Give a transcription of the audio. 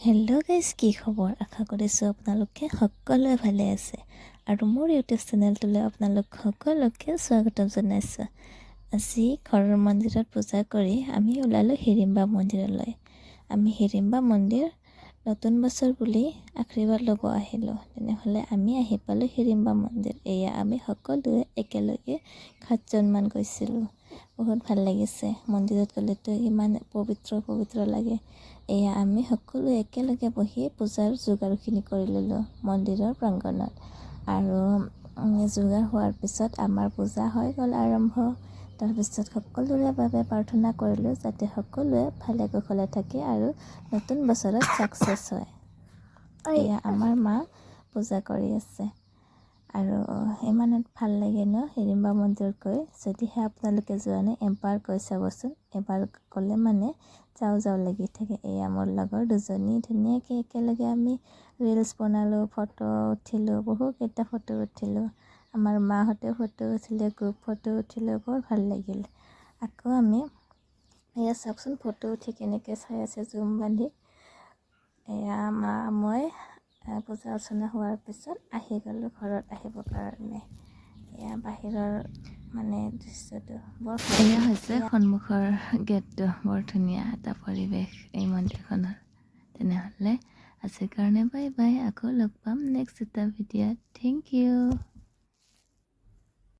Hello' guys, কি খবৰ? আশা কৰিছোঁ আপোনালোকে সকলোৱে ভালে আছে আৰু মোৰ ইউটিউব চেনেলটোলৈ আপোনালোক সকলোকে স্বাগতম জনাইছোঁ। আজি ঘৰৰ মন্দিৰত পূজা কৰি আমি ওলালোঁ হিড়িম্বা মন্দিৰলৈ। আমি হিড়িম্বা মন্দিৰ নতুন বছৰ বুলি আশীৰ্বাদ ল'ব আহিলোঁ। তেনেহ'লে আমি আহি পালোঁ হিড়িম্বা মন্দিৰ। এয়া আমি সকলোৱে একেলগে 7জনমান গৈছিলোঁ। বহুত ভাল লাগিছে। মন্দিৰত গ'লেতো ইমান পবিত্ৰ লাগে। এয়া আমি সকলোৱে একেলগে বহি পূজাৰ যোগাৰখিনি কৰি ল'লোঁ মন্দিৰৰ প্ৰাংগণত। আৰু যোগাৰ হোৱাৰ পিছত আমাৰ পূজা হৈ গ'ল আৰম্ভ। তাৰপিছত সকলোৰে বাবে প্ৰাৰ্থনা কৰিলোঁ যাতে সকলোৱে ভালে কুশলে থাকে আৰু নতুন বছৰত ছাকচেছ হয়। এয়া আমাৰ মা পূজা কৰি আছে আৰু ইমান ভাল লাগে ন হিড়িম্বা মন্দিৰত গৈ। যদিহে আপোনালোকে যোৱা নাই এবাৰ গৈ চাবচোন। এবাৰ গ'লে মানে যাওঁ লাগি থাকে। এয়া মোৰ লগৰ দুজনী ধুনীয়াকৈ একেলগে আমি ৰিলচ বনালোঁ, ফটো উঠিলোঁ, বহুকেইটা ফটো উঠিলোঁ। আমাৰ মাহঁতেও ফটো উঠিলে, গ্ৰুপ ফটো উঠিলোঁ, বৰ ভাল লাগিল। আকৌ আমি এয়া চাওকচোন ফটো উঠি কেনেকৈ চাই আছে জুম বান্ধি। এয়া মা মই পূজা অৰ্চনা হোৱাৰ পিছত আহি গ'লোঁ ঘৰত আহিবৰ কাৰণে। এয়া বাহিৰৰ মানে দৃশ্যটো বৰ এয়া হৈছে সন্মুখৰ গেটটো। বৰ ধুনীয়া এটা পৰিৱেশ এই মন্দিৰখনৰ। তেনেহ'লে আজিৰ কাৰণে বাই বাই। আকৌ লগ পাম নেক্সট এটা ভিডিঅ'ত। Thank U.